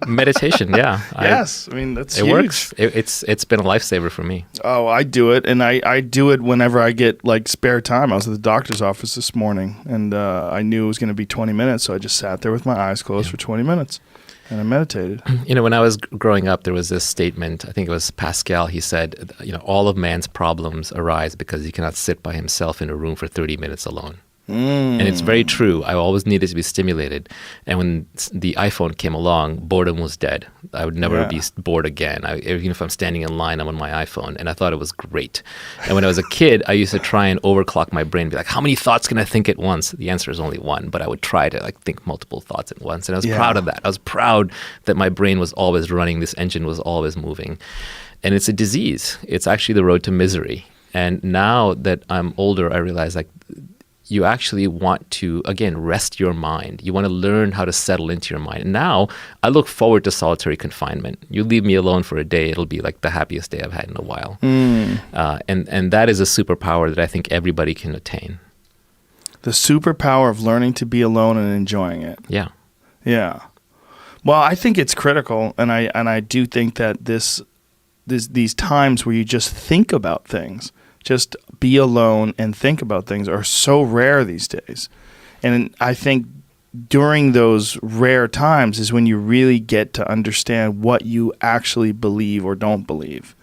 Meditation, yeah. Yes, I mean, that's it huge. works. It's been a lifesaver for me. Oh, I do it, and I do it whenever I get like spare time. I was at the doctor's office this morning, and I knew it was going to be 20 minutes, so I just sat there with my eyes closed for 20 minutes, and I meditated. You know, when I was growing up, there was this statement, I think it was Pascal, he said, you know, all of man's problems arise because he cannot sit by himself in a room for 30 minutes alone. And it's very true. I always needed to be stimulated. And when the iPhone came along, boredom was dead. I would never be bored again. Even if I'm standing in line, I'm on my iPhone. And I thought it was great. And when I was a kid, I used to try and overclock my brain, be like, how many thoughts can I think at once? The answer is only one. But I would try to like think multiple thoughts at once. And I was proud of that. I was proud that my brain was always running. This engine was always moving. And it's a disease. It's actually the road to misery. And now that I'm older, I realize like, you actually want to, again, rest your mind. You want to learn how to settle into your mind. And now I look forward to solitary confinement. You leave me alone for a day, it'll be like the happiest day I've had in a while. And that is a superpower that I think everybody can attain. The superpower of learning to be alone and enjoying it. Yeah. Yeah. Well, I think it's critical, and I do think that these times where you just think about things, just be alone and think about things, are so rare these days. And I think during those rare times is when you really get to understand what you actually believe or don't believe.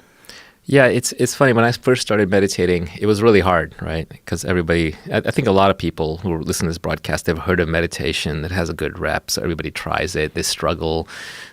Yeah, it's funny. When I first started meditating, it was really hard, right? Because everybody, I think a lot of people who listen to this broadcast, they've heard of meditation that has a good rep. So everybody tries it. They struggle.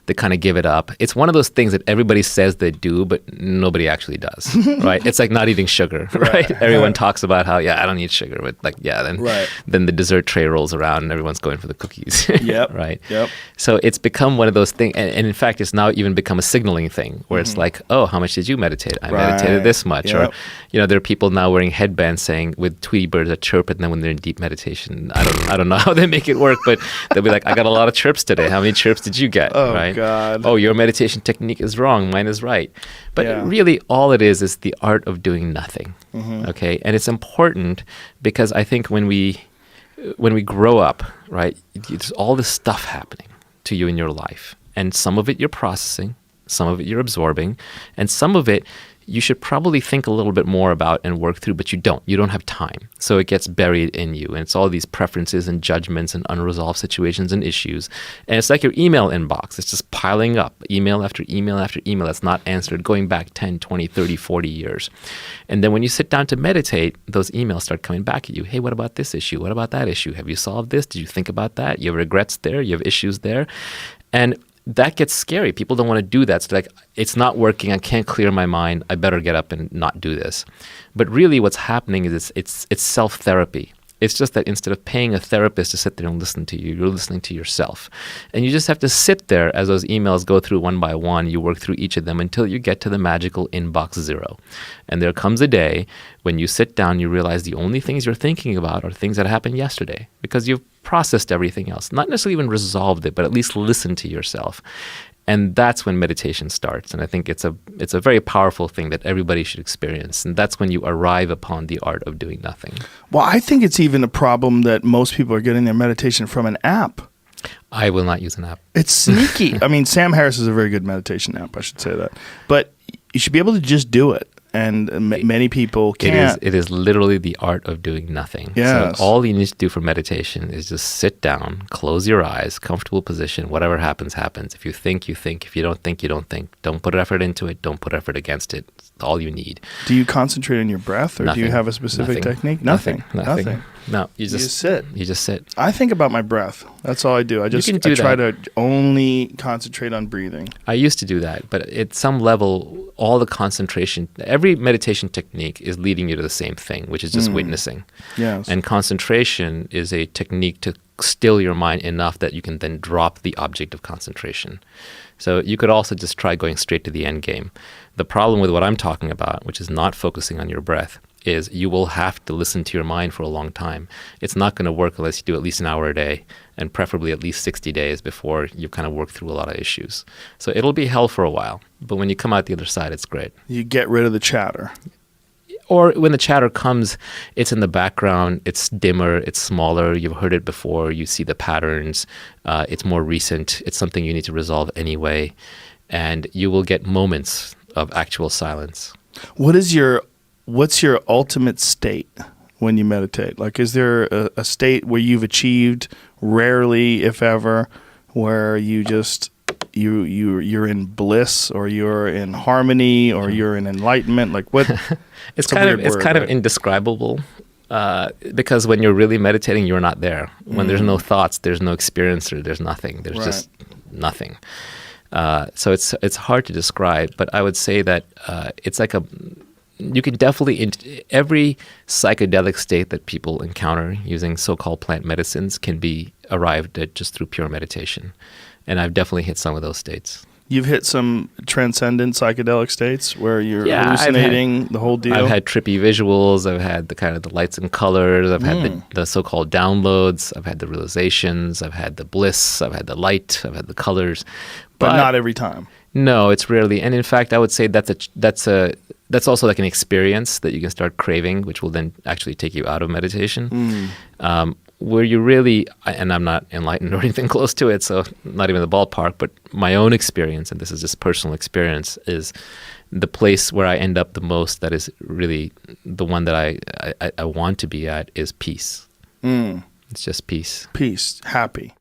They kind of give it up. It's one of those things that everybody says they do, but nobody actually does, right? It's like not eating sugar, right? Everyone talks about how, I don't eat sugar. But like, then the dessert tray rolls around and everyone's going for the cookies, right? Yep. So it's become one of those things. And in fact, it's now even become a signaling thing where it's like, oh, how much did you meditate? I meditated this much. Or, there are people now wearing headbands saying with Tweety birds that chirp, and then when they're in deep meditation, I don't know how they make it work, but they'll be like, I got a lot of chirps today. How many chirps did you get? Oh, right? God. Oh, your meditation technique is wrong. Mine is right. But really all it is the art of doing nothing. Okay. And it's important because I think when we grow up, right, there's all this stuff happening to you in your life. And some of it you're processing, some of it you're absorbing, and some of it you should probably think a little bit more about and work through, but you don't. You don't have time. So it gets buried in you. And it's all these preferences and judgments and unresolved situations and issues. And it's like your email inbox. It's just piling up, email after email after email that's not answered, going back 10, 20, 30, 40 years. And then when you sit down to meditate, those emails start coming back at you. Hey, what about this issue? What about that issue? Have you solved this? Did you think about that? You have regrets there? You have issues there? And that gets scary. People don't want to do that. So like, it's not working. I can't clear my mind. I better get up and not do this. But really what's happening is it's self-therapy. It's just that instead of paying a therapist to sit there and listen to you, you're listening to yourself. And you just have to sit there as those emails go through one by one. You work through each of them until you get to the magical inbox 0. And there comes a day when you sit down, you realize the only things you're thinking about are things that happened yesterday because you've processed everything else. Not necessarily even resolved it, but at least listened to yourself. And that's when meditation starts. And I think it's a very powerful thing that everybody should experience. And that's when you arrive upon the art of doing nothing. Well, I think it's even a problem that most people are getting their meditation from an app. I will not use an app. It's sneaky. I mean, Sam Harris is a very good meditation app, I should say that. But you should be able to just do it. And many people can't. It is literally the art of doing nothing. Yes. So all you need to do for meditation is just sit down, close your eyes, comfortable position, whatever happens, happens. If you think, you think. If you don't think, you don't think. Don't put effort into it. Don't put effort against it. It's all you need. Do you concentrate on your breath, or Nothing. do you have a specific technique? Nothing. No, you just sit. You just sit. I think about my breath. That's all I do. I try to only concentrate on breathing. I used to do that, but at some level, all the concentration, every meditation technique is leading you to the same thing, which is just witnessing. Yes. And concentration is a technique to still your mind enough that you can then drop the object of concentration. So you could also just try going straight to the end game. The problem with what I'm talking about, which is not focusing on your breath, is you will have to listen to your mind for a long time. It's not going to work unless you do at least an hour a day, and preferably at least 60 days before you kind of work through a lot of issues. So it'll be hell for a while, but when you come out the other side, it's great. You get rid of the chatter. or when the chatter comes, it's in the background, it's dimmer, it's smaller, you've heard it before, you see the patterns, it's more recent, it's something you need to resolve anyway, and you will get moments of actual silence. What's your ultimate state when you meditate? Like, is there a state where you've achieved, rarely, if ever, where you just you're in bliss, or you're in harmony, or you're in enlightenment? Like, what? It's kind of indescribable, because when you're really meditating, you're not there. When there's no thoughts, there's no experiencer, there's nothing. There's just nothing. So it's hard to describe, but I would say that it's like you can definitely, every psychedelic state that people encounter using so-called plant medicines can be arrived at just through pure meditation. And I've definitely hit some of those states. You've hit some transcendent psychedelic states where you're hallucinating the whole deal? I've had trippy visuals. I've had the kind of the lights and colors. I've had the so-called downloads. I've had the realizations. I've had the bliss. I've had the light. I've had the colors. But not every time. No, it's rarely. And in fact, I would say that's also like an experience that you can start craving, which will then actually take you out of meditation. Where you really, and I'm not enlightened or anything close to it, so not even the ballpark, but my own experience, and this is just personal experience, is the place where I end up the most, that is really the one that I want to be at, is peace. It's just peace. Peace, happy.